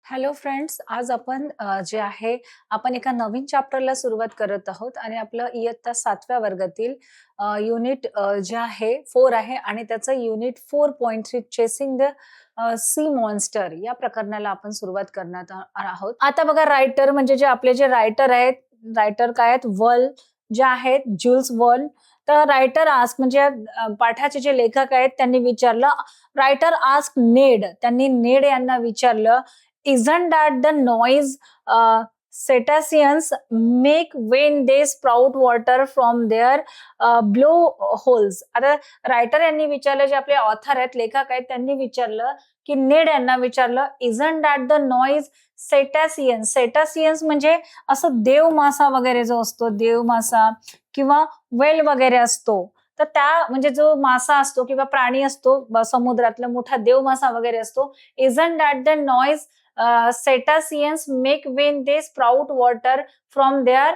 Hello friends, आज आपण जे आहे आपण एका नवीन चॅप्टरला सुरुवात करत आहोत आणि आपलं इयत्ता 7व्या वर्गातील युनिट जे आहे 4 आहे आणि त्याचं unit 4.3 chasing the sea monster या प्रकरणाला आपण सुरुवात करणार आहोत. आता बघा, रायटर म्हणजे जे आपले जे रायटर आहेत, रायटर काय आहेत? वर्ल जे आहेत, ज्युल्स वर्ल. तर रायटर आस्क म्हणजे पाठाचे जे लेखक आहेत त्यांनी विचारलं, रायटर आस्क नेड, त्यांनी नेड यांना विचारलं, isn't that the noise cetaceans make when they sprout water from their blowholes? आता रायटर यांनी विचारलं, जे आपले ऑथर आहेत, लेखक आहेत, त्यांनी विचारलं की नेड यांना विचारलं, isn't that the noise cetaceans? सेटासियन्स म्हणजे असं देव मासा वगैरे जो असतो, देव मासा किंवा वेल वगैरे असतो, तर त्या म्हणजे जो मासा असतो किंवा प्राणी असतो समुद्रातला मोठा देव मासा वगैरे असतो, isn't that the noise cetaceans make when they sprout water from their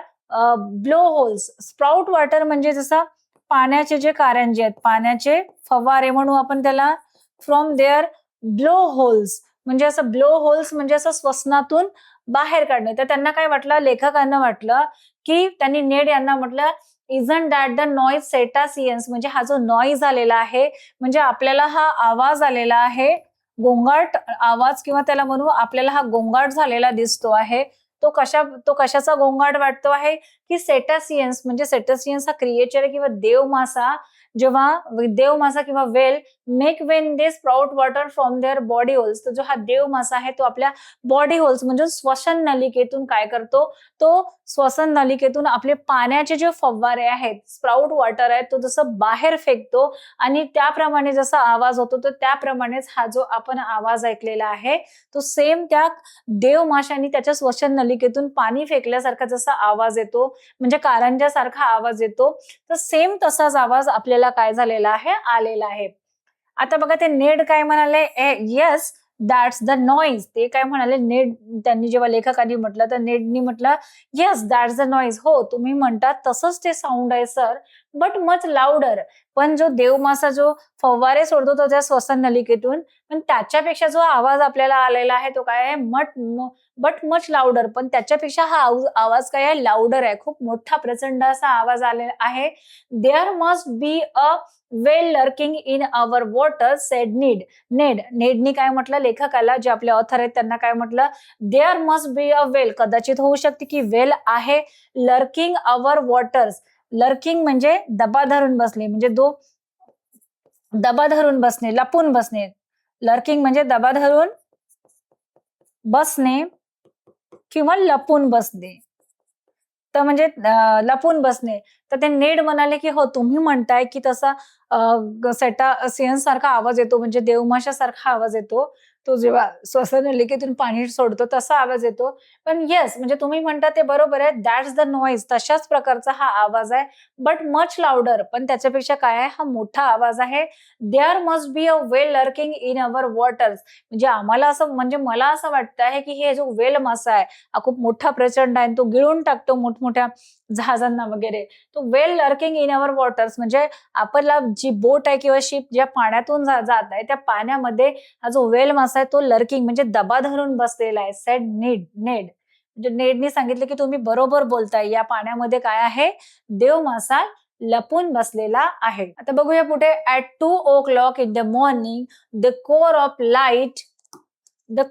blowholes? Sprout water म्हणजे जसं पाण्याचे जे कारंजे आहेत, पाण्याचे फवारे म्हणू आपण त्याला, फ्रॉम देअर ब्लो होल्स म्हणजे असं ब्लो होल्स म्हणजे असं श्वसनातून बाहेर काढणे. तर त्यांना काय वाटलं, लेखकांना वाटलं की त्यांनी नेड यांना म्हटलं, इजंट दॅट द नॉईज सेटासियन्स म्हणजे हा जो नॉईज आलेला आहे, म्हणजे आपल्याला हा आवाज आलेला आहे, गोंगाट आवाज किंवा त्याला म्हणू, आपल्याला हा गोंगाट झालेला दिसतो आहे, तो कशाचा गोंगाट वाटतो आहे की सेटासियन्स म्हणजे सेटासियन्स हा क्रिएचर किंवा देवमासा, जेव्हा देवमासा किंवा whale make when they sprout water from their body holes, तर जो हा देवमासा आहे तो आपल्या बॉडी होल्स म्हणजे श्वसन नलिकेतून काय करतो, तो श्वसन नलिकेतून आपले पाण्याचे जे फव्वारे आहेत, स्प्राउट वॉटर आहे, तो जसं बाहेर फेकतो आणि त्याप्रमाणे जसा आवाज होतो, तर त्याप्रमाणेच हा जो आपण आवाज ऐकलेला आहे तो सेम त्या देवमाशांनी त्याच्या श्वसन नलिकेतून पाणी फेकल्यासारखा जसा आवाज येतो, म्हणजे कारंजासारखा आवाज येतो, तर सेम तसाच आवाज आपल्याला काय झालेला आहे, आलेला आहे. आता बघा, ते नेड काय म्हणाले, येस दॅट्स द नॉईज. ते काय म्हणाले, नेड, त्यांनी जेव्हा लेखकांनी म्हटलं तर नेडनी म्हटलं, येस दॅट्स द नॉईज, हो तुम्ही म्हणतात तसंच ते साऊंड आहे सर, बट मच लाऊडर. पण जो देवमासा जो फव्वारे सोडतो तो त्या श्वसन नलिकेतून, पण त्याच्यापेक्षा जो आवाज आपल्याला आलेला आहे तो काय आहे, बट मच लाऊडर. पण त्याच्यापेक्षा हा आवाज काय आहे, लाऊडर आहे, खूप मोठा प्रचंड असा आवाज आलेला आहे. There must be a whale lurking in our water, said नेडनी काय म्हटलं लेखकाला, जे आपले ऑथर आहेत त्यांना काय म्हटलं, देअर मस्ट बी अ वेल, कदाचित होऊ शकते की वेल आहे, लर्किंग अवर वॉटर्स. लर्किंग म्हणजे दबा धरून बसणे, म्हणजे दबा धरून बसणे, लपून बसणे. लर्किंग म्हणजे दबा धरून बसणे किंवा लपून बसणे, तर म्हणजे लपून बसणे. तर ते नेड म्हणाले की हो तुम्ही म्हणताय की तसा सेटासियन्स सारखा आवाज येतो, म्हणजे देवमाशासारखा आवाज येतो, तो जेव्हा श्वसन नलिकेतून पाणी सोडतो तसा आवाज येतो. पण येस म्हणजे तुम्ही म्हणता ते बरोबर आहे, दॅट्स द नॉईज, तशाच प्रकारचा हा आवाज आहे, बट मच लाऊडर, पण त्याच्यापेक्षा काय आहे, हा मोठा आवाज आहे. There must be a whale lurking in our waters, म्हणजे आम्हाला असं, म्हणजे मला असं वाटतं आहे की हे जो वेल मासा आहे हा खूप मोठा प्रचंड आहे, तो गिळून टाकतो मोठमोठ्या जहाजांना वगैरे. तो वेल लर्किंग इन अवर वॉटर्स म्हणजे आपला जी बोट आहे किंवा शिप ज्या पाण्यातून जात आहे, त्या पाण्यामध्ये हा जो वेल मासा आहे तो लर्किंग म्हणजे दबा धरून बसलेला आहे, सेड नेड म्हणजे नेडनी सांगितलं की तुम्ही बरोबर बोलताय, या पाण्यामध्ये काय आहे, देव मासा लपून बसलेला आहे. आता बघूया पुढे, at 2 o'clock in the morning the core of light the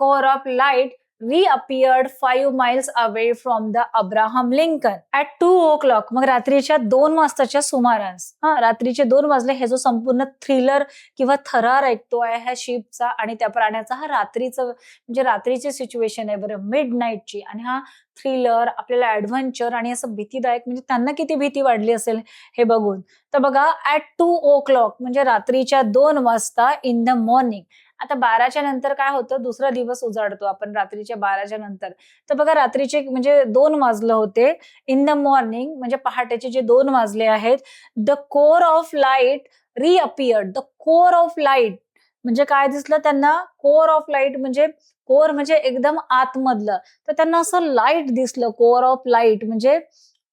core of light reappeared 5 miles away from the Abraham Lincoln at 2 o'clock. मग रात्रीच्या 2 वाजताच्या सुमारास, रात्रीचे 2 वाजले, हे जो संपूर्ण थ्रिलर किंवा थरार ऐकतो आहे ह्या शिपचा आणि त्या प्राण्याचा, हा रात्रीचं म्हणजे रात्रीची सिच्युएशन आहे बरं, मिड नाईटची, आणि हा थ्रिलर आपल्याला ऍडव्हेंचर आणि असं भीतीदायक, म्हणजे त्यांना किती भीती वाढली असेल हे बघून. तर बघा, ऍट 2 o'clock म्हणजे रात्रीच्या 2 वाजता, इन द मॉर्निंग. आता 12च्या नंतर काय होतं, दुसरा दिवस उजाडतो आपण रात्रीच्या 12च्या नंतर. तर बघा, रात्रीचे म्हणजे 2 वाजले होते, इन द मॉर्निंग म्हणजे पहाटेचे जे 2 वाजले आहेत. The core of light reappeared, the core of light म्हणजे काय दिसलं त्यांना, कोर ऑफ लाईट म्हणजे कोर म्हणजे एकदम आतमधलं, तर त्यांना असं लाईट दिसलं, कोर ऑफ लाईट म्हणजे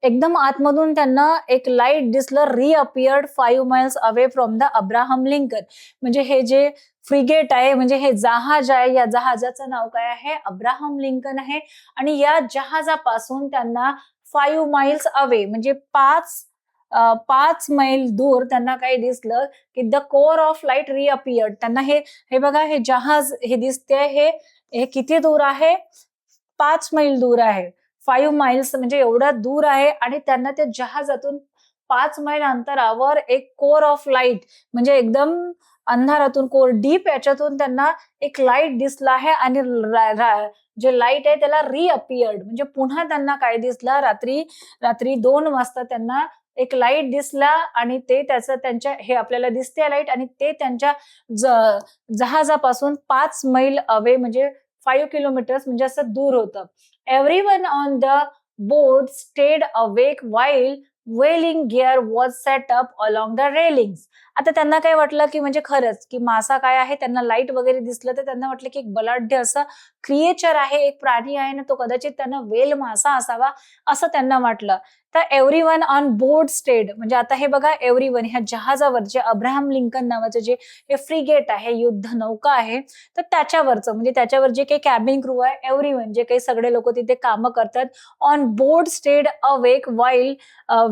एकदम आतमधून त्यांना एक लाईट दिसलं, रिअपिअर्ड 5 miles away from the Abraham Lincoln. म्हणजे हे जे फ्रिगेट आहे, म्हणजे हे जहाज आहे, या जहाजाचं नाव काय आहे? अब्राहम लिंकन आहे. आणि या जहाजापासून त्यांना 5 माइल्स अवे म्हणजे 5 मैल दूर त्यांना काय दिसलं की द कोर ऑफ लाईट रिअपिअर्ड. त्यांना हे हे बघा, हे जहाज हे दिसते, हे हे किती दूर आहे? 5 मैल दूर आहे. 5 माइल्स म्हणजे एवढा दूर आहे आणि त्यांना त्या जहाजातून 5 मैल अंतरावर एक कोर ऑफ लाईट म्हणजे एकदम अंधारातून, कोर डीप याच्यातून त्यांना एक लाईट दिसला आहे. आणि जे लाईट आहे त्याला रिअपिअर्ड म्हणजे पुन्हा त्यांना काय दिसला, रात्री रात्री 2 वाजता त्यांना एक लाईट दिसला. आणि ते त्याचं त्यांच्या हे आपल्याला दिसते लाईट, आणि ते त्यांच्या जहाजापासून 5 मैल अवे म्हणजे 5 किलोमीटर्स म्हणजे असं दूर होतं. Everyone on the boat stayed awake while whaling gear was set up along the railings. आता त्यांना काय वाटलं की म्हणजे खरंच की मासा काय आहे, त्यांना लाईट वगैरे दिसलं तर त्यांना वाटलं की एक बलाढ्य असं क्रिएचर आहे, एक प्राणी आहे ना, तो कदाचित त्यांना वेल मासा असावा असं त्यांना वाटलं. तर एव्हरीवन ऑन बोर्ड स्टेड म्हणजे आता हे बघा, एव्हरीवन ह्या जहाजावर जे अब्राहम लिंकन नावाचं जे हे फ्रिगेट आहे, युद्ध नौका आहे, तर त्याच्यावरचं म्हणजे त्याच्यावर जे काही कॅबिन क्रू आहे, एव्हरीवन जे काही सगळे लोक तिथे कामं करतात, on board stayed awake while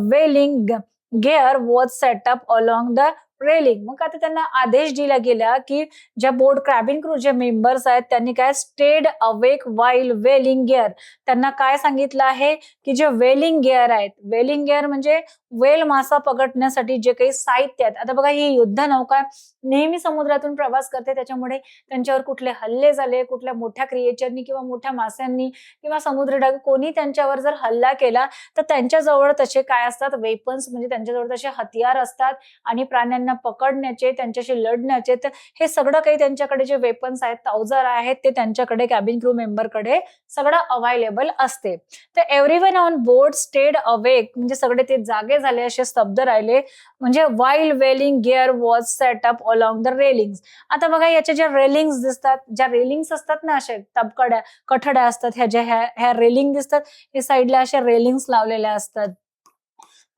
whaling gear was set up along the railing. मग आता त्यांना आदेश दिला गेला की ज्या बोर्ड कॅबिन क्रू जे मेंबर्स आहेत त्यांनी काय stayed awake while whaling gear, त्यांना काय सांगितलं आहे की जे वेलिंग गेअर आहेत, वेलिंग गेअर म्हणजे वेल मासा पकडण्यासाठी जे काही साहित्य आहेत. आता बघा, ही युद्ध नौका नेहमी समुद्रातून प्रवास करते, त्याच्यामुळे त्यांच्यावर कुठले हल्ले झाले, कुठल्या मोठ्या क्रिएचरनी किंवा मोठ्या मास्यांनी किंवा समुद्रडाग कोणी त्यांच्यावर जर हल्ला केला तर त्यांच्याजवळ तसे काय असतात, वेपन्स म्हणजे त्यांच्याजवळ तसे हतियार असतात. आणि प्राण्यांना पकडण्याचे, त्यांच्याशी लढण्याचे, तर हे सगळं काही त्यांच्याकडे जे वेपन्स आहेत, अवजार आहेत, ते त्यांच्याकडे कॅबिन क्रू मेंबरकडे सगळं अवेलेबल असते. तर everyone on board stayed awake म्हणजे सगळे ते जागे झाले, असे स्तब्ध राहिले. म्हणजे while whaling gear was set up along the railings. आता बघा, याच्या ज्या रेलिंग्स दिसतात, ज्या रेलिंग्स असतात ना, अशा तबकड्या कठड्या असतात, ह्या रेलिंग दिसतात, हे साईडला अशा रेलिंग्स लावलेल्या असतात.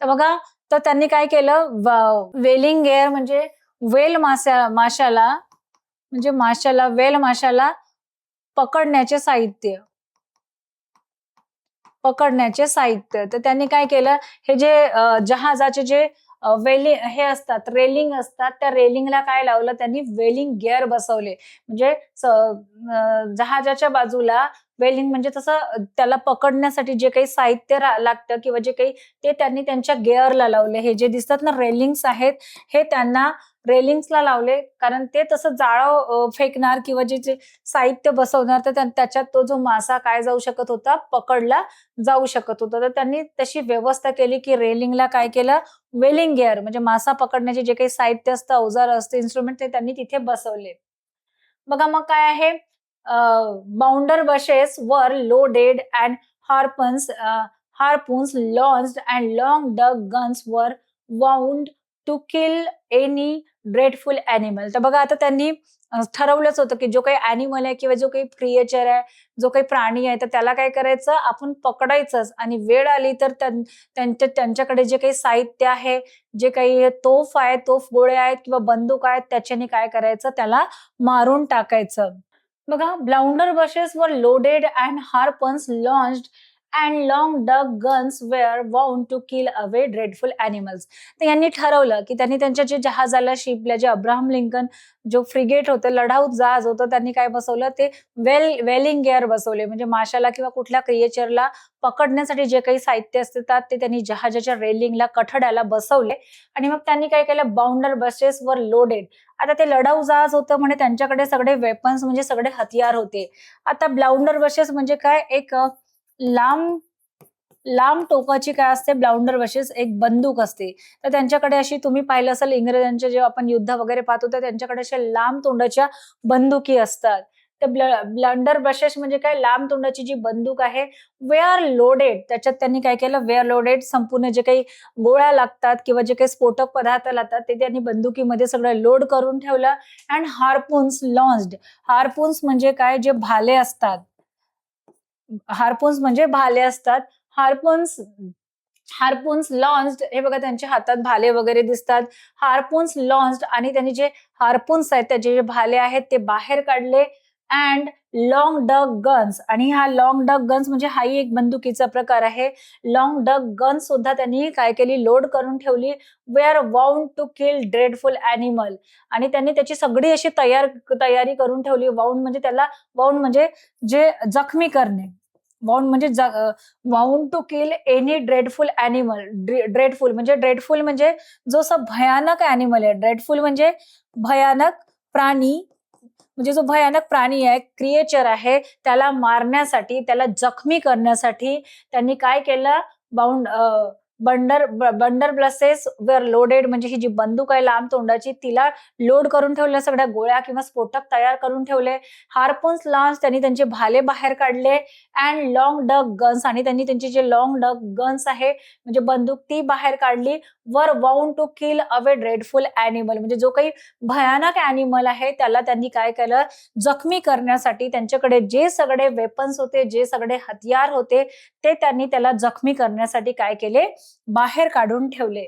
तर बघा, तर त्यांनी काय केलं, वेलिंग गेअर म्हणजे वेल माशाला म्हणजे वेल माशाला पकडण्याचे साहित्य तर त्यांनी काय केलं, हे जे जहाजाचे जे हे असतात, रेलिंग असतात, त्या रेलिंगला काय लावलं त्यांनी, वेलिंग गिअर बसवले. म्हणजे जहाजाच्या बाजूला वेलिंग म्हणजे तसं त्याला पकडण्यासाठी जे काही साहित्य लागतं किंवा जे काही, ते त्यांनी त्यांच्या गिअरला लावले. हे जे दिसतात ना रेलिंग्स आहेत, हे त्यांना रेलिंग्सला लावले, कारण ते तसं जाळं फेकणार किंवा जे जे साहित्य बसवणार, तर त्याच्यात तो जो मासा काय जाऊ शकत होता, पकडला जाऊ शकत होतं. तर त्यांनी तशी व्यवस्था केली की रेलिंगला काय केलं, वेलिंग गिअर म्हणजे मासा पकडण्याचे जे काही साहित्य असतं, अवजार असते, इन्स्ट्रुमेंट, ते त्यांनी तिथे बसवले. बघा मग काय आहे, blunderbusses were loaded and harpoons harpoons launched and long duck guns were wound to kill any dreadful animal. तर बघा, आता त्यांनी ठरवलंच होतं की जो काही अॅनिमल आहे किंवा जो काही क्रिएचर आहे, जो काही प्राणी आहे, तर त्याला काय करायचं, आपण पकडायचंच. आणि वेळ आली तर त्यांच्याकडे जे काही साहित्य आहे, जे काही तोफ आहे, तोफ गोळे आहेत किंवा बंदूक आहेत, त्याच्याने काय करायचं, त्याला मारून टाकायचं. बघा, blunderbusses were loaded and harpoons launched and long duck guns were wound to kill away dreadful animals. तर यांनी ठरवलं की त्यांनी त्यांच्या जे जहाजाला, शिपला, जे अब्राहम लिंकन जो फ्रिगेट होतं, लढाऊ जहाज होतं, त्यांनी काय बसवलं, ते वेलिंग गिअर बसवले. म्हणजे माशाला किंवा कुठल्या क्रिएचरला पकडण्यासाठी जे काही साहित्य असतात, ते त्यांनी जहाजाच्या रेलिंगला, कठड्याला बसवले. आणि मग त्यांनी काय केलं, बाउंडर बसेस वर लोडेड. आता ते लढाऊ जहाज होतं, म्हणजे त्यांच्याकडे सगळे वेपन्स म्हणजे सगळे हतियार होते. आता ब्लाउंडर बसेस म्हणजे काय, एक लांब लांब टोकाची काय असते, ब्लाउंडर बशेस एक बंदूक असते. तर त्यांच्याकडे अशी, तुम्ही पाहिलं असेल इंग्रजांच्या जेव्हा आपण युद्ध वगैरे पाहतो, तर त्यांच्याकडे अशा लांब तोंडाच्या बंदुकी असतात. तर ब्लंडर बशेस म्हणजे काय, लांब तोंडाची जी बंदूक आहे, वेअर लोडेड. त्याच्यात त्यांनी काय केलं, वेअर लोडेड, संपूर्ण जे काही गोळ्या लागतात किंवा जे काही स्फोटक पदार्थ लागतात, ते त्यांनी बंदुकीमध्ये सगळं लोड करून ठेवलं. And हार्पून्स launched. हार्पून्स म्हणजे काय, जे भाले असतात, हार्पून्स म्हणजे भाले असतात. हार्पून्स हार्पून्स लॉन्च्ड, हे बघा त्यांच्या हातात भाले वगैरे दिसतात. हार्पून्स लॉन्च्ड, आणि त्यांनी जे हार्पून्स आहेत त्याचे जे भाले आहेत ते बाहेर काढले. अँड लॉंग डग गन्स, आणि हा लॉंग डग गन्स म्हणजे हाही एक बंदुकीचा प्रकार आहे. लॉंग डग गन्स सुद्धा त्यांनी काय केली, लोड करून ठेवली. Were wound to kill dreadful animal, आणि त्यांनी त्याची सगळी अशी तयारी करून ठेवली. वाउंड म्हणजे जे जखमी करणे. वाउंड म्हणजे wound to kill any dreadful animal. Dreadful म्हणजे जो असा भयानक ॲनिमल आहे. ड्रेडफुल म्हणजे भयानक प्राणी, म्हणजे जो भयानक प्राणी आहे, क्रिएचर आहे, त्याला मारण्यासाठी, त्याला जखमी करण्यासाठी त्यांनी काय केलं, बाउंड बंडर ब्लसेस वेअर लोडेड, म्हणजे ही जी बंदूक आहे लांब तोंडाची तिला लोड करून ठेवल्या, सगळ्या गोळ्या किंवा स्फोटक तयार करून ठेवले. हार्पून्स लॉन्च, त्यांनी त्यांचे भाले बाहेर काढले. अँड लॉंग डग गन्स, आणि त्यांनी त्यांची जे लॉंग डग गन्स आहे म्हणजे बंदूक ती बाहेर काढली. Were wound to kill away dreadful animal, म्हणजे जो काही भयानक ॲनिमल आहे त्याला त्यांनी काय केलं, जखमी करण्यासाठी त्यांच्याकडे जे सगळे वेपन्स होते, जे सगळे हथियार होते ते त्यांनी त्याला जखमी करण्यासाठी काय केले, बाहेर काढून ठेवले.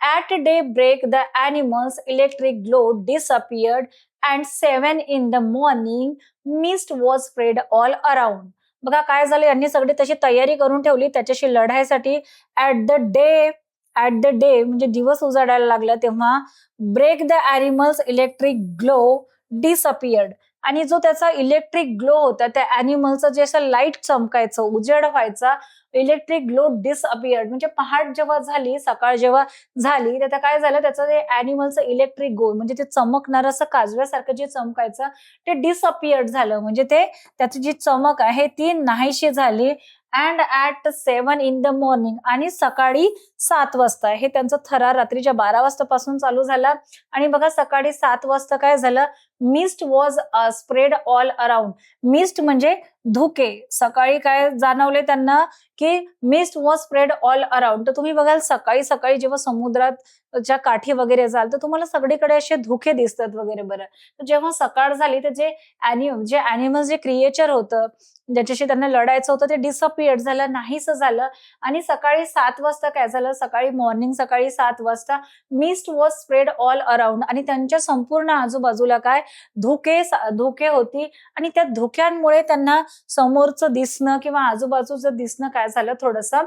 At daybreak the animals electric glow disappeared and 7 in the morning mist was spread all around. बघा काय झालं, यांनी सगळी तशी तयारी करून ठेवली त्याच्याशी लढायसाठी. ॲट द डे म्हणजे दिवस उजाडायला लागला तेव्हा break the animals electric glow disappeared, आणि जो त्याचा इलेक्ट्रिक ग्लो होता, त्या ॲनिमलचं जे असं लाईट चमकायचं, उजेड व्हायचा, इलेक्ट्रिक ग्लो डिसअपियर्ड म्हणजे पहाट जेव्हा झाली, सकाळ जेव्हा झाली, तर काय झालं, त्याचं जे ॲनिमलचं इलेक्ट्रिक ग्लो म्हणजे ते चमकणारं असं काजव्यासारखं जे चमकायचं ते डिसअपियर्ड झालं, म्हणजे ते त्याची जी चमक आहे ती नाहीशी झाली. And at 7 in the morning, आणि सकाळी 7 वाजता, हे त्यांचं थरार रात्रीच्या 12 वाजतापासून चालू झाला. आणि बघा सकाळी 7 वाजता काय झालं, mist was spread all around. Mist म्हणजे धुके. सकाळी काय जाणवले त्यांना की mist was spread all around. तर तुम्ही बघाल सकाळी सकाळी जेव्हा समुद्रात ज्या काठी वगैरे जाल तर तुम्हाला सगळीकडे असे धुके दिसतात वगैरे. बरं, तर जेव्हा सकाळ झाली तर जे ॲनिमल जे क्रिएचर होतं ज्याच्याशी त्यांना लढायचं होतं ते डिसअपियर्ड झालं, नाहीसं झालं. आणि सकाळी 7 वाजता काय झालं, सकाळी 7 वाजता mist was spread all around, आणि त्यांच्या संपूर्ण आजूबाजूला काय धुके होती. आणि त्या धुक्यांमुळे त्यांना समोरचं दिसणं किंवा आजूबाजूचं दिसणं काय झालं, थोडंसं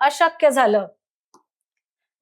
अशक्य झालं.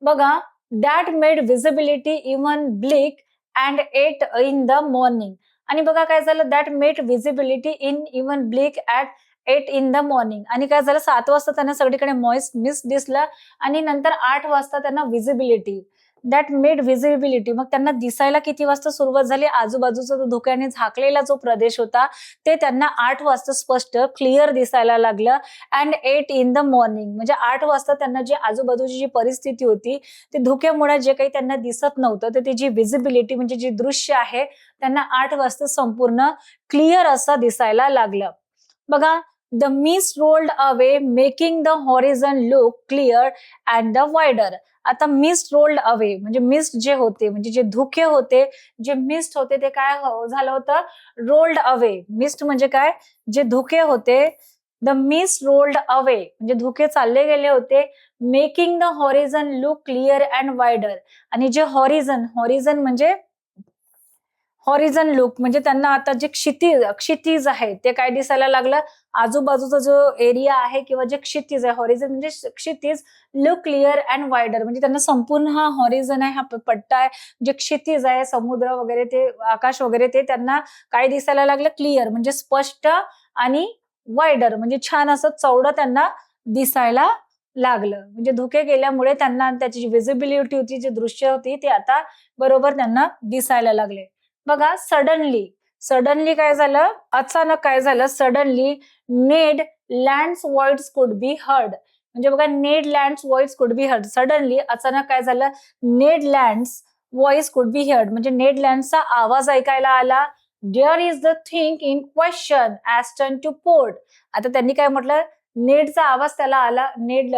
बघा, that made visibility even bleak and 8 in the morning. आणि बघा काय झालं, that made visibility in even bleak at 8 in the morning. आणि काय झालं, 7 वाजता त्यांना सगळीकडे मिस्ट दिसलं, आणि नंतर 8 वाजता त्यांना विजिबिलिटी, दॅट मेड विजिबिलिटी, मग त्यांना दिसायला किती वाजता सुरुवात झाली, आजूबाजूचा जो धुक्याने झाकलेला जो प्रदेश होता ते त्यांना 8 वाजता स्पष्ट क्लिअर दिसायला लागलं. अँड 8 in the morning म्हणजे 8 वाजता त्यांना जी आजूबाजूची जी परिस्थिती होती ते धुक्यामुळे जे काही त्यांना दिसत नव्हतं तर त्याची विजिबिलिटी म्हणजे जी दृश्य आहे त्यांना 8 वाजता संपूर्ण क्लिअर असं दिसायला लागलं. बघा, the mist rolled away making the horizon look clear and the wider. आता मिस्ट रोल्ड अवे म्हणजे मिस्ट जे होते म्हणजे जे धुके होते, जे मिस्ट होते ते काय झालं होतं, रोल्ड अवे. मिस्ट म्हणजे काय, जे धुके होते, द मिस्ट रोल्ड अवे म्हणजे धुके चालले गेले होते. Making the horizon look clear and wider, आणि जे हॉरिझन म्हणजे हॉरिझन लुक म्हणजे त्यांना आता जे क्षितिज आहे ते काय दिसायला लागलं, आजूबाजूचा जो एरिया आहे किंवा जे क्षितिज आहे, हॉरिझन म्हणजे क्षितिज, लुक क्लिअर अँड वायडर म्हणजे त्यांना संपूर्ण हा हॉरिझन आहे, हा पट्टा आहे, जे क्षितिज आहे, समुद्र वगैरे ते आकाश वगैरे ते त्यांना काय दिसायला लागलं, क्लिअर म्हणजे स्पष्ट, आणि वायडर म्हणजे छान असं चौडं त्यांना दिसायला लागलं. म्हणजे धुके गेल्यामुळे त्यांना त्याची जी विजिबिलिटी होती, जी दृश्य होती ती आता बरोबर त्यांना दिसायला लागले. बघा, सडनली काय झालं, अचानक काय झालं, suddenly Ned lands voice could be heard. म्हणजे बघा, नेड lands voice could be heard, suddenly अचानक काय झालं, नेड lands voice could be heard म्हणजे नेड लँडचा आवाज ऐकायला आला. There is the thing in question astern to port. आता त्यांनी काय म्हटलं, नेडचा आवाज त्याला आला, नेड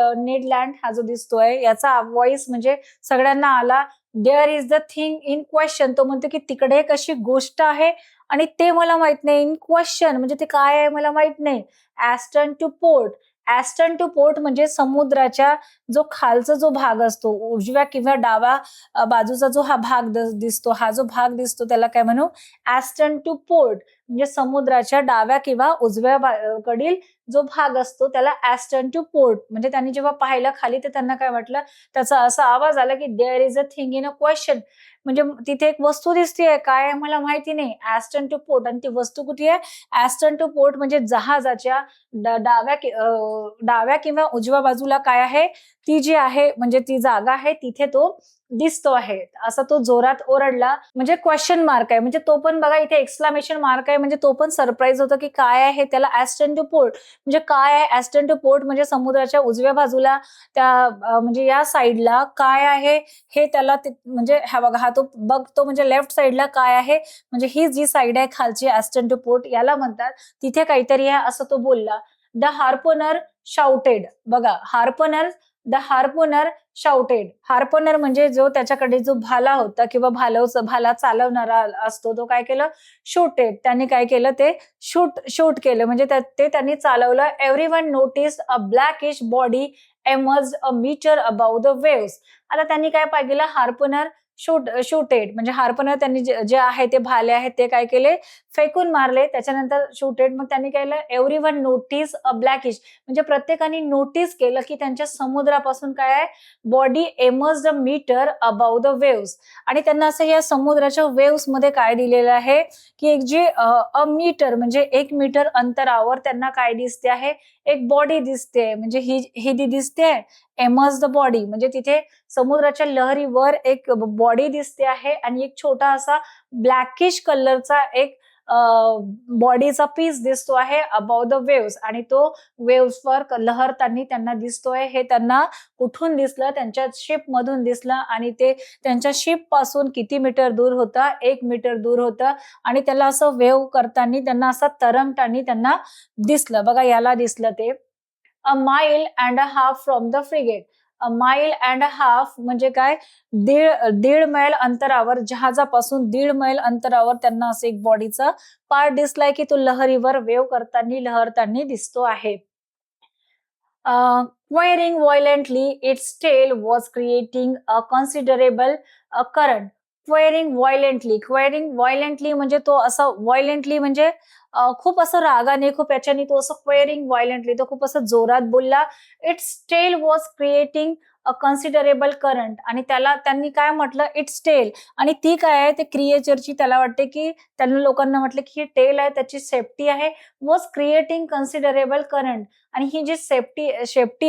लँड हा जो दिसतोय याचा व्हॉइस म्हणजे सगळ्यांना आला. There is the thing in question, तो म्हणतो की तिकडे एक अशी गोष्ट आहे आणि ते मला माहित नाही. इन क्वेश्चन म्हणजे ते काय आहे मला माहित नाही. Astern to port, astern to port म्हणजे समुद्राच्या जो खालचा जो भाग असतो, उजव्या किंवा डाव्या बाजूचा जो हा भाग दिसतो, हा जो भाग दिसतो त्याला काय म्हणू? ॲस्टर्न टू पोर्ट म्हणजे समुद्राच्या डाव्या किंवा उजव्या कडील जो भाग असतो त्याला ॲस्टर्न टू पोर्ट. म्हणजे त्यांनी जेव्हा पाहिलं खाली तर त्यांना काय वाटलं? त्याचा असा आवाज आला की there is a thing in a question. म्हणजे तिथे एक वस्तू दिसतीये, काय आहे मला माहिती नाही. ॲस्टर्न टू पोर्ट आणि ती वस्तू कुठे आहे? ॲस्टर्न टू पोर्ट म्हणजे जहाजाच्या डाव्या किंवा उजव्या बाजूला काय आहे? ती जी आहे म्हणजे ती जागा आहे तिथे तो दिसतो आहे. असा तो जोरात ओरडला. म्हणजे क्वेश्चन मार्क आहे. म्हणजे तो पण बघा इथे एक्सक्लेमेशन मार्क आहे. म्हणजे तो पण सरप्राईज होतो की काय आहे? त्याला ॲस्टर्न टू पोर्ट म्हणजे काय आहे? ॲस्टर्न टू पोर्ट म्हणजे समुद्राच्या उजव्या बाजूला त्या म्हणजे या साइडला काय आहे? हे त्याला म्हणजे हा बघा हा तो बघतो म्हणजे लेफ्ट साइडला काय आहे? म्हणजे ही जी साइड आहे खालची ॲस्टर्न टू पोर्ट याला म्हणतात. तिथे काहीतरी आहे असं तो बोलला. The harpooner shouted. बघा द हार्पोनर शाउटेड. हार्पोनर म्हणजे जो त्याच्याकडे जो भाला होता किंवा भाला चालवणारा असतो तो काय केलं? शूटेड. त्यांनी काय केलं? ते शूट केलं म्हणजे ते त्यांनी चालवलं. Everyone noticed a blackish body emerged a meter above the waves. आता त्यांनी काय पाहिलं? हार्पोनर शूटेड म्हणजे हार्पोनर त्यांनी जे आहे ते भाले आहेत ते काय केले? फेकून मारले. त्याच्यानंतर शूटेड मग त्यांनी काय केलं? एव्हरीवन नोटीस अ ब्लॅकिश म्हणजे प्रत्येकाने नोटीस केलं की त्यांच्या समुद्रापासून काय आहे? Body emerged a metre above the waves. आणि त्यांना असं या समुद्राच्या वेव्स मध्ये काय दिलेलं आहे की एक जी अ मीटर म्हणजे 1 मीटर अंतरावर त्यांना काय दिसते आहे? एक बॉडी दिसते. म्हणजे ही दिसते एमर्ज द बॉडी म्हणजे तिथे समुद्राच्या लहरीवर एक बॉडी दिसते आहे आणि एक छोटा असा ब्लॅकिश कलरचा एक बॉडीचा पीस दिसतो आहे अबाव द वेव्स आणि तो वेव्सवर लहरताना त्यांना दिसतोय. हे त्यांना कुठून दिसलं? त्यांच्या शिप मधून दिसलं आणि ते त्यांच्या शिप पासून किती मीटर दूर होता? 1 मीटर दूर होतं आणि त्याला असं वेव्ह करताना त्यांना असं तरंगताना त्यांना दिसलं. बघा याला दिसलं ते. अ माइल and a half from the frigate. अ माइल अँड अ हाफ म्हणजे काय? दीड मैल अंतरावर जहाजापासून 1.5 मैल अंतरावर त्यांना असं एक बॉडीचा पार्ट दिसलाय की तो लहरीवर वेव्ह लहरताना दिसतो आहे. Whirring violently, its tail was creating a considerable current. Whirring violently म्हणजे तो असं violently म्हणजे खूप असं रागाने खूप याच्याने तो असं क्वेअरिंग व्हायलेंटली तो खूप असं जोरात बोलला. Its tail was creating a considerable current आणि त्यांनी काय म्हटलं? इट्स टेल आणि ती काय आहे? ते क्रिएचरची त्याला वाटते की त्यांना लोकांना म्हटलं की ही टेल आहे त्याची सेफ्टी आहे. वॉज क्रिएटिंग कन्सिडरेबल करंट आणि ही जी सेफ्टी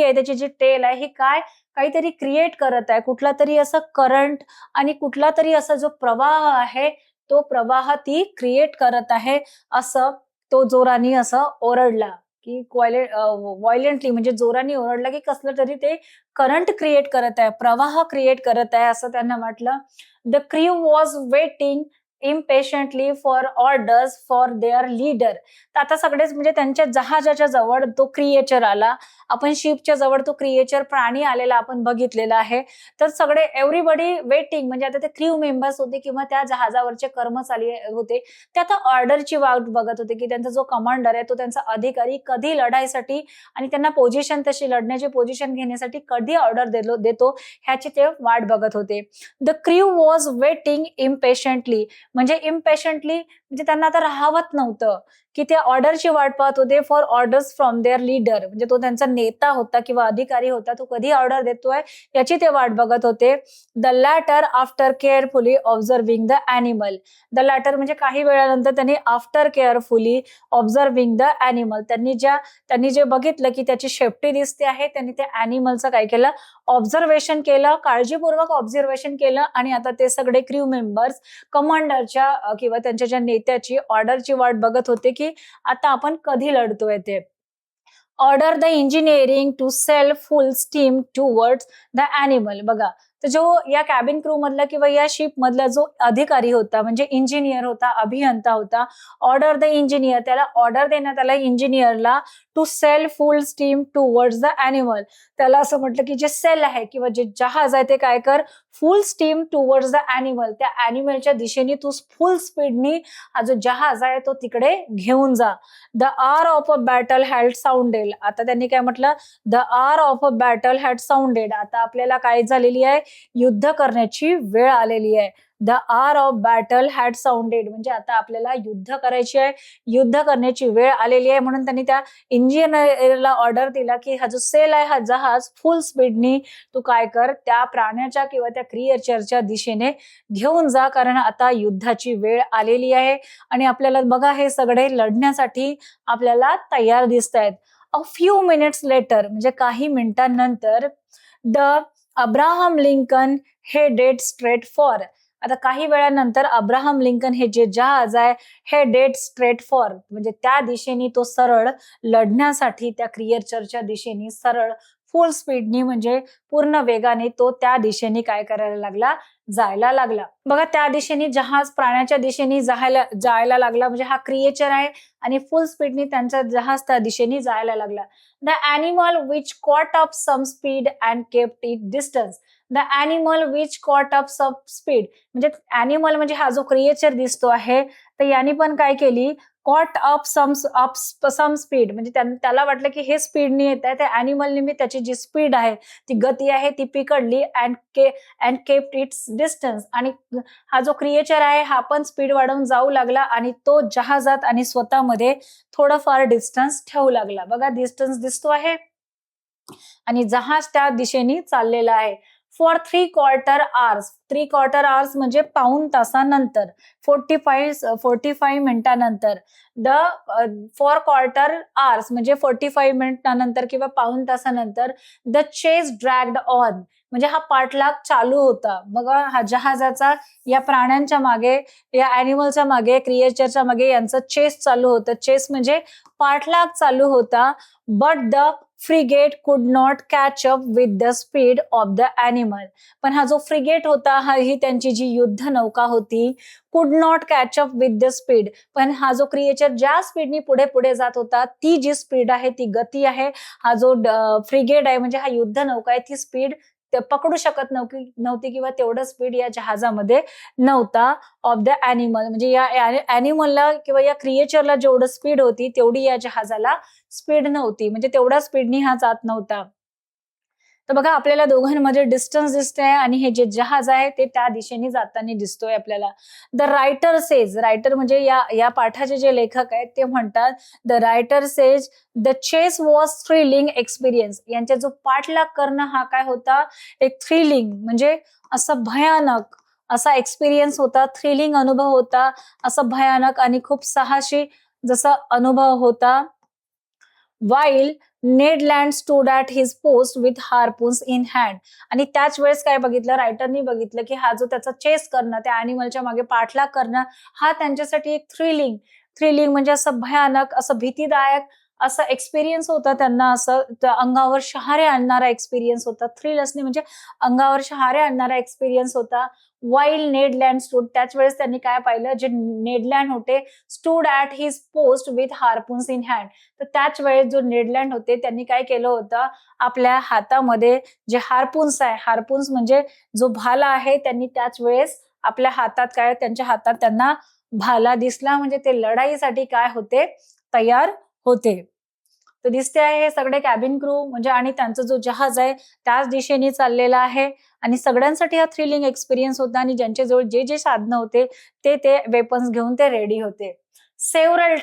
आहे त्याची जी टेल आहे ही काय काहीतरी क्रिएट करत आहे. कुठला तरी असं करंट आणि कुठला तरी असा जो प्रवाह आहे तो प्रवाह ती क्रिएट करत आहे असं तो जोराने असं ओरडला की व्हायलेंटली म्हणजे जोराने ओरडला की कसलं तरी ते करंट क्रिएट करत आहे, प्रवाह क्रिएट करत आहे असं त्यांना वाटलं. The crew was waiting impatiently for orders for their leader. तर आता सगळेच म्हणजे त्यांच्या जहाजाच्या जवळ तो क्रिएचर आला. आपण शिपच्या जवळ तो क्रिएचर प्राणी आलेला आपण बघितलेला आहे. तर सगळे एव्हरीबडी वेटिंग म्हणजे आता ते क्रू मेंबर्स होते किंवा त्या जहाजावरचे कर्मचारी होते. ते आता ऑर्डरची वाट बघत होते की त्यांचा जो कमांडर आहे तो त्यांचा अधिकारी कधी लढाईसाठी आणि त्यांना पोझिशन तशी लढण्याची पोझिशन घेण्यासाठी कधी ऑर्डर देतो ह्याची ते वाट बघत होते. द क्रू वॉज वेटिंग इम्पेशंटली म्हणजे इम्पेशंटली म्हणजे त्यांना आता राहावत नव्हतं की ते ऑर्डरची वाट पाहत होते for orders from their leader म्हणजे तो त्यांचा नेता होता किंवा अधिकारी होता तो कधी ऑर्डर देतोय याची ते वाट बघत होते. The latter after carefully observing the animal. The latter म्हणजे काही वेळानंतर त्यांनी after carefully observing the animal त्यांनी जे बघितलं की त्याची सेफ्टी दिसते आहे त्यांनी त्या अॅनिमलचं काय केलं? ऑब्झर्वेशन केलं, काळजीपूर्वक ऑब्झर्वेशन केलं आणि आता ते सगळे क्रू मेंबर्स कमांडरच्या किंवा त्यांच्या ज्या नेत्याची ऑर्डरची वाट बघत होते की आता आपण कधी लढतोय ते. Order the engineering to sail full steam towards the animal. बघा तर जो या कॅबिन क्रू मधला किंवा या शिप मधला जो अधिकारी होता म्हणजे इंजिनियर होता, अभियंता होता, ऑर्डर द इंजिनियर, त्याला ऑर्डर देण्यात आला इंजिनियरला to sail full steam towards the animal. त्याला असं म्हटलं की जे सेल आहे किंवा जे जहाज आहे ते काय कर, फुल स्टीम टुवर्ड्स द ॲनिमल, त्या ॲनिमलच्या दिशेने तू फुल स्पीडनी हा जो जहाज आहे तो तिकडे घेऊन जा. The hour of a battle had sounded. आता त्यांनी काय म्हटलं, the hour of a battle had sounded. आता आपल्याला काय झालेली आहे, युद्ध करण्याची वेळ आलेली आहे. The hour of battle had sounded म्हणजे आता आपल्याला युद्ध करायची आहे, युद्ध करण्याची वेळ आलेली आहे. म्हणून त्यांनी त्या इंजिनियरला ऑर्डर दिला की हा जो सेल आहे, हा जहाज फुल स्पीडनी तू काय कर, त्या प्राण्याच्या किंवा त्या क्रिएचरच्या दिशेने घेऊन जा, कारण आता युद्धाची वेळ आलेली आहे आणि आपल्याला बघा हे सगळे लढण्यासाठी आपल्याला तयार दिसत आहेत. अ फ्यू मिनिट्स लेटर म्हणजे काही मिनिटांनंतर the Abraham Lincoln headed straight for. आता काही वेळानंतर अब्राहम लिंकन हे जे जहाज आहे हेडेड स्ट्रेट फॉर म्हणजे त्या दिशेने तो सरळ लढण्यासाठी, त्या क्रिएचरच्या दिशेने सरळ फुल स्पीडनी म्हणजे पूर्ण वेगाने तो त्या दिशेने काय करायला लागला, जायला लागला. बघा त्या दिशेने जहाज प्राण्याच्या दिशेने जायला लागला म्हणजे हा क्रिएचर आहे आणि फुल स्पीडनी त्यांचा जहाज त्या दिशेने जायला लागला. The animal which caught up some speed and kept it distance. The animal which caught up some speed म्हणजे ॲनिमल म्हणजे हा जो क्रिएचर दिसतो आहे तर याने पण काय केली, कॉट अप सम स्पीड म्हणजे त्याला वाटलं की हे स्पीडने येत आहे, त्या ॲनिमलने मी त्याची जी स्पीड आहे, ती गती आहे ती पकडली अँड केप्ट इट्स डिस्टन्स. आणि हा जो क्रिएचर आहे हा पण स्पीड वाढवून जाऊ लागला आणि तो जहाजात आणि स्वतःमध्ये थोडंफार डिस्टन्स ठेवू लागला. बघा डिस्टन्स दिसतो आहे आणि जहाज त्या दिशेने चाललेला आहे. For 3/4 hours. 3/4 hours म्हणजे पाऊण तासानंतर, 45 मिनिटानंतर. द फॉर क्वार्टर आवर्स म्हणजे 45 मिनिटानंतर किंवा पाऊण तासानंतर द चेस ड्रॅग्ड ऑन म्हणजे हा पाठलाग चालू होता. बघा हा जहाजाचा या प्राण्यांच्या मागे, या ॲनिमलच्या मागे, क्रिएचरच्या मागे यांचं चेस चालू होतं. चेस म्हणजे पाठलाग चालू होता. बट द फ्रिगेट कुड not catch up with the speed of the animal. पण हा जो फ्रिगेट होता, ही त्यांची जी युद्ध नौका होती, कुड not catch up with the speed. पण हा जो क्रिएचर ज्या स्पीडनी पुढे पुढे जात होता, ती जी स्पीड आहे, ती गती आहे, हा जो फ्रिगेट आहे म्हणजे हा युद्ध नौका आहे, ती स्पीड पकडू शकत नव्हती किंवा तेवढं स्पीड या जहाजामध्ये नव्हता ऑफ द ॲनिमल. म्हणजे या ॲनिमलला किंवा या क्रिएचरला जेवढं स्पीड होती तेवढी या जहाजाला स्पीड नव्हती, म्हणजे तेवढ्या स्पीडनी हा जात नव्हता. तर बघा आपल्याला दोघांमध्ये डिस्टन्स दिसतंय आणि हे जे जहाज आहे ते त्या दिशेने जाताना दिसतोय आपल्याला. द रायटर सेज, रायटर म्हणजे या पाठाचे जे लेखक आहेत ते म्हणतात, the writer says the chase was thrilling experience. यांचा जो पाठलाग करणं हा काय होता, एक थ्रिलिंग म्हणजे असं भयानक असा एक्सपिरियन्स होता, थ्रिलिंग अनुभव होता, असं भयानक आणि खूप साहसी जसा अनुभव होता. While Ned Land stood at his post with harpoons in hand. आणि त्याच वेळेस काय बघितलं, रायटरनी बघितलं की हा जो त्याचा चेस करणं, त्या ॲनिमलच्या मागे पाठलाग करणं, हा त्यांच्यासाठी एक थ्रिलिंग म्हणजे असं भयानक, असं भीतीदायक असं एक्सपिरियन्स होता त्यांना. असं अंगावर शहारे आणणारा एक्सपिरियन्स होता. थ्रिल असणे म्हणजे अंगावर शहारे आणणारा एक्सपिरियन्स होता. वाईल नेड लँड स्टूड, त्याच वेळेस त्यांनी काय पाहिलं, जे नेडलँड होते, stood at his post with harpoons in hand. तर त्याच वेळेस जो नेडलँड होते त्यांनी काय केलं होतं, आपल्या हातामध्ये जे हार्पून्स आहे, हार्पून्स म्हणजे जो भाला आहे, त्यांनी त्याच वेळेस आपल्या हातात काय, त्यांच्या हातात त्यांना भाला दिसला, म्हणजे ते लढाईसाठी काय होते, तयार होते. तर दिसते आहे हे सगळे कॅबिन क्रू म्हणजे आणि त्यांचा जो जहाज आहे त्याच दिशेने चाललेला आहे आणि सगळ्यांसाठी हा थ्रिलिंग एक्सपिरियन्स होता आणि ज्यांच्याजवळ जे जे साधनं होते ते वेपन्स घेऊन ते रेडी होते. सेव्हरल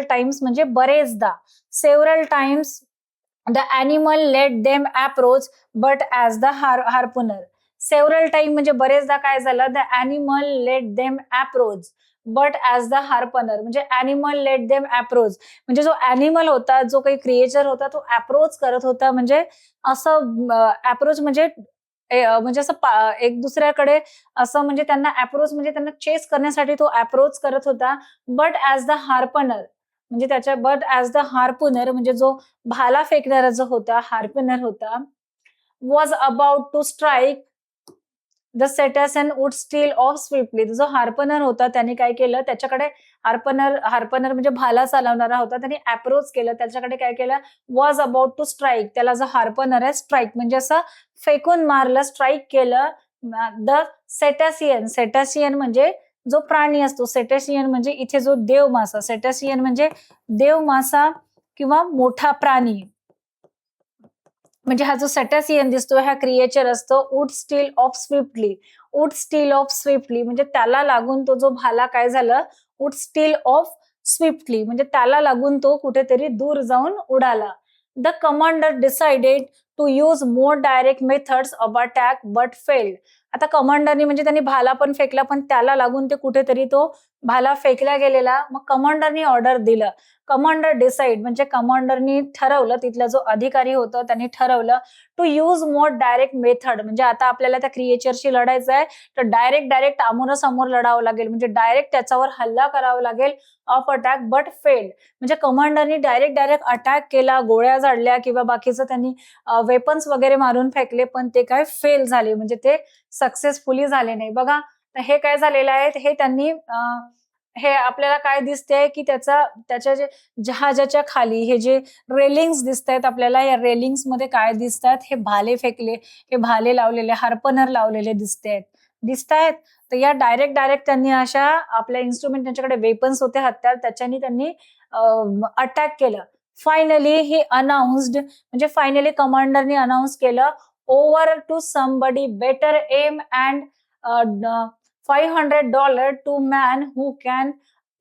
टाइम्स म्हणजे बरेचदा. Several times the animal let them approach but as the harpooner. Several time म्हणजे बरेचदा काय झालं, the animal let them approach but as the harpooner म्हणजे ॲनिमल लेट देम अप्रोच म्हणजे जो ॲनिमल होता, जो काही क्रिएचर होता, तो अप्रोच करत होता. म्हणजे असं अप्रोच म्हणजे म्हणजे असं एक दुसऱ्याकडे असं म्हणजे त्यांना अप्रोच म्हणजे त्यांना चेस करण्यासाठी तो अप्रोच करत होता. बट ॲज द हार्पनर म्हणजे त्याच्या बट ॲज द हार्पुनर म्हणजे जो भाला फेकणारा जो होता, हार्पनर होता, was about to strike the cetacean would steal off swiftly. जो हार्पनर होता त्याने काय केलं, त्याच्याकडे हार्पनर म्हणजे भाला चालवणारा होता, त्याने अप्रोच केलं, त्याच्याकडे काय केलं, वॉज अबाउट टू स्ट्राईक. त्याला जो हार्पनर आहे स्ट्राईक म्हणजे असं फेकून मारलं, स्ट्राईक केलं. द सेटासियन म्हणजे जो प्राणी असतो, सेटासियन म्हणजे इथे जो देव मासा, सेटासियन म्हणजे देव मासा किंवा मोठा प्राणी. म्हणजे हा जो सेटासियन दिसतो, हा क्रिएचर असतो, would steal off swiftly. Would steal off swiftly म्हणजे त्याला लागून तो जो भाला काय झालं, वुड स्टील ऑफ स्विफ्टली म्हणजे त्याला लागून तो कुठेतरी दूर जाऊन उडाला. The commander decided to use more direct methods of attack but failed. आता कमांडरनी म्हणजे त्यांनी भाला पण फेकला, पण त्याला लागून ते कुठेतरी तो भाला फेकला गेलेला. मग कमांडरनी ऑर्डर दिलं. कमांडर डिसाइड म्हणजे कमांडरनी ठरवलं, तिथला जो अधिकारी होता त्यांनी ठरवलं to use more direct method. म्हणजे आता आपल्याला त्या क्रिएचरशी लढायचं आहे, तर डायरेक्ट आमोरासमोर लढावं लागेल, म्हणजे डायरेक्ट त्याच्यावर हल्ला करावा लागेल ऑफ अटॅक बट फेल्ड. म्हणजे कमांडरनी डायरेक्ट अटॅक केला, गोळ्या झाडल्या किंवा बाकीचं त्यांनी वेपन्स वगैरे मारून फेकले, पण ते काय फेल झाले, म्हणजे ते सक्सेसफुली झाले नाही. बघा हे काय झालेलं आहे, हे त्यांनी हे आपल्याला काय दिसतंय की त्याच्या जे जहाजाच्या खाली हे जे रेलिंग्स दिसत आहेत आपल्याला, या रेलिंग्स मध्ये काय दिसतात, हे भाले फेकले, हे भाले लावलेले, हार्पनर लावलेले दिसतायत. तर या डायरेक्ट त्यांनी अशा आपल्या इन्स्ट्रुमेंट, त्यांच्याकडे वेपन्स होते, हत्यार, त्याच्यानी त्यांनी अटॅक केलं. फायनली ही अनाउन्स्ड म्हणजे फायनली कमांडरनी अनाउन्स केलं, over to somebody better aim and $500 to man who can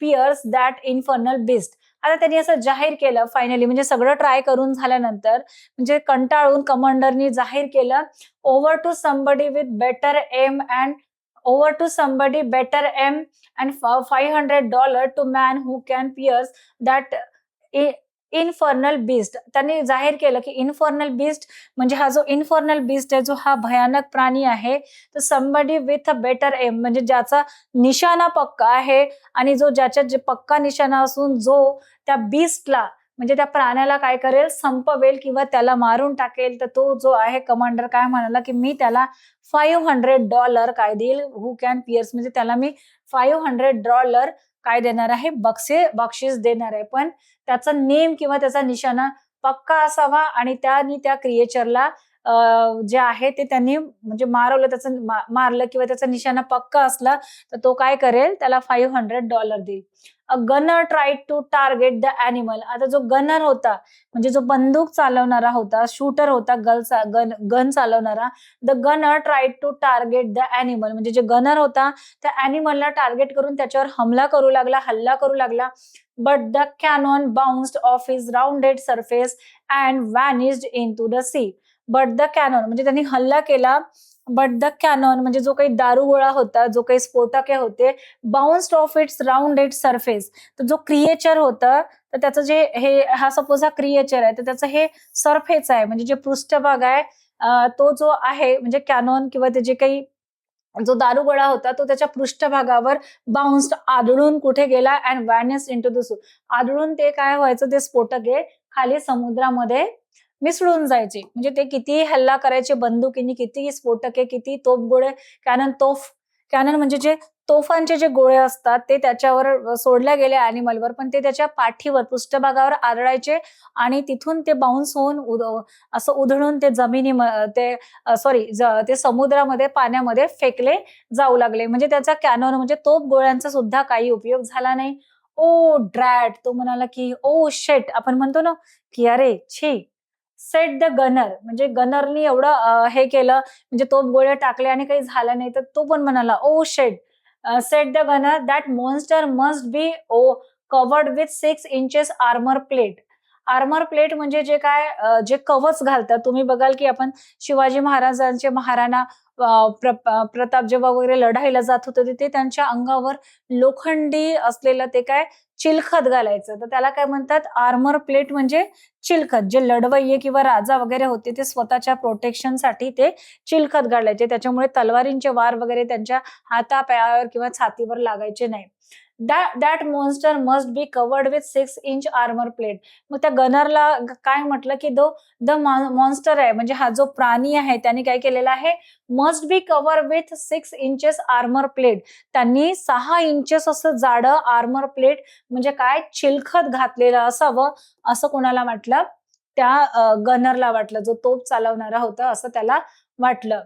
pierce that infernal beast. आता त्यांनी असं जाहीर केलं फायनली, म्हणजे सगळं ट्राय करून झाल्यानंतर म्हणजे कंटाळून कमांडरनी जाहीर केलं, over to somebody with better aim and $500 to man who can pierce that infernal beast. त्यांनी जाहीर केलं की इन्फर्नल बिस्ट म्हणजे हा जो इन्फर्नल बिस्ट आहे, जो हा भयानक प्राणी आहे, तर somebody with a better aim म्हणजे ज्याचा निशाणा पक्का आहे, आणि ज्याच्या जे पक्का निशाणा असून जो त्या बिस्टला म्हणजे त्या प्राण्याला काय करेल, संपवेल किंवा त्याला मारून टाकेल. तर तो जो आहे कमांडर काय म्हणाला की मी त्याला $500 काय देईल, हू कॅन पियर्स म्हणजे त्याला मी $500 काय देणार आहे, बक्षीस देणार आहे. पण त्याचा नेम किंवा त्याचा निशाणा पक्का असावा, आणि त्या क्रिएचरला जे आहे ते त्यांनी म्हणजे मारलं किंवा त्याचा निशाणा पक्का असला तर तो काय करेल, त्याला $500 देईल. A gunner tried to target the animal. आता जो गनर होता म्हणजे जो बंदूक चालवणारा होता, शूटर होता, गन चालवणारा, the gunner tried to target the animal म्हणजे जे गनर होता त्या ॲनिमलला टार्गेट करून त्याच्यावर हल्ला करू लागला. But the cannon bounced off his rounded surface and vanished into the sea. But the cannon म्हणजे त्यांनी हल्ला केला, बट द कॅनॉन म्हणजे जो काही दारुगोळा होता, जो काही स्फोटके होते, बाउन्स्ड ऑफ इट्स राउंडेड सरफेस. तर जो क्रिएचर होता, तर त्याचं जे हा सपोज हा क्रिएचर आहे, तर त्याचं हे सरफेस आहे म्हणजे जे पृष्ठभाग आहे, तो जो आहे म्हणजे कॅनॉन किंवा ते जे काही जो दारुगोळा होता तो त्याच्या पृष्ठभागावर बाउन्स्ड आदळून कुठे गेला, अँड व्हॅनिस्ड इनटू द सी. आदळून ते काय व्हायचं, ते स्फोटके खाली समुद्रामध्ये मिसळून जायचे. म्हणजे ते कितीही हल्ला करायचे बंदुकीने, कितीही स्फोटके, किती तोफगोळे, कॅनन म्हणजे जे तोफांचे जे गोळे असतात ते त्याच्यावर सोडल्या गेल्या ॲनिमलवर, पण ते त्याच्या पाठीवर पृष्ठभागावर आदळायचे, आणि तिथून ते बाउन्स होऊन असं उधळून ते ते समुद्रामध्ये, पाण्यामध्ये फेकले जाऊ लागले. म्हणजे त्याचा कॅनॉन म्हणजे तोफ गोळ्यांचा सुद्धा काही उपयोग झाला नाही. ओ ड्रॅट, तो म्हणाला की ओ शेट, आपण म्हणतो ना की अरे छी. सेट द गनर म्हणजे गनरनी एवढं हे केलं म्हणजे तोफ गोळे टाकले आणि काही झालं नाही, तर तो पण म्हणाला ओ शेट. Said the gunner that monster must be covered with 6 inches armour plate. Armour plate म्हणजे जे कवच घालतात, तुम्ही बघाल की आपण शिवाजी महाराजांचे महाराणा प्रताप जेव्हा वगैरे लढाईला जात होते, ते त्यांच्या अंगावर लोखंडी असलेलं ते काय चिलखत घालायचं, तर त्याला काय म्हणतात, आर्मर प्लेट म्हणजे चिलखत. जे लढवय्ये किंवा राजा वगैरे होते ते स्वतःच्या प्रोटेक्शनसाठी ते चिलखत घालायचे, त्याच्यामुळे तलवारींचे वार वगैरे त्यांच्या हातापायावर किंवा छातीवर लागायचे नाही. That monster must be covered with 6 inch armour plate. मग त्या गनरला काय म्हटलं की द मॉन्स्टर आहे म्हणजे हा जो प्राणी आहे त्याने काय केलेला आहे, must be cover with 6 inches armour plate. त्यांनी 6 इंचेस असं जाडं आर्मर प्लेट म्हणजे काय चिलखत घातलेलं असावं असं कोणाला वाटलं, त्या गनरला वाटलं, जो तोफ चालवणारा होता असं त्याला वाटलं.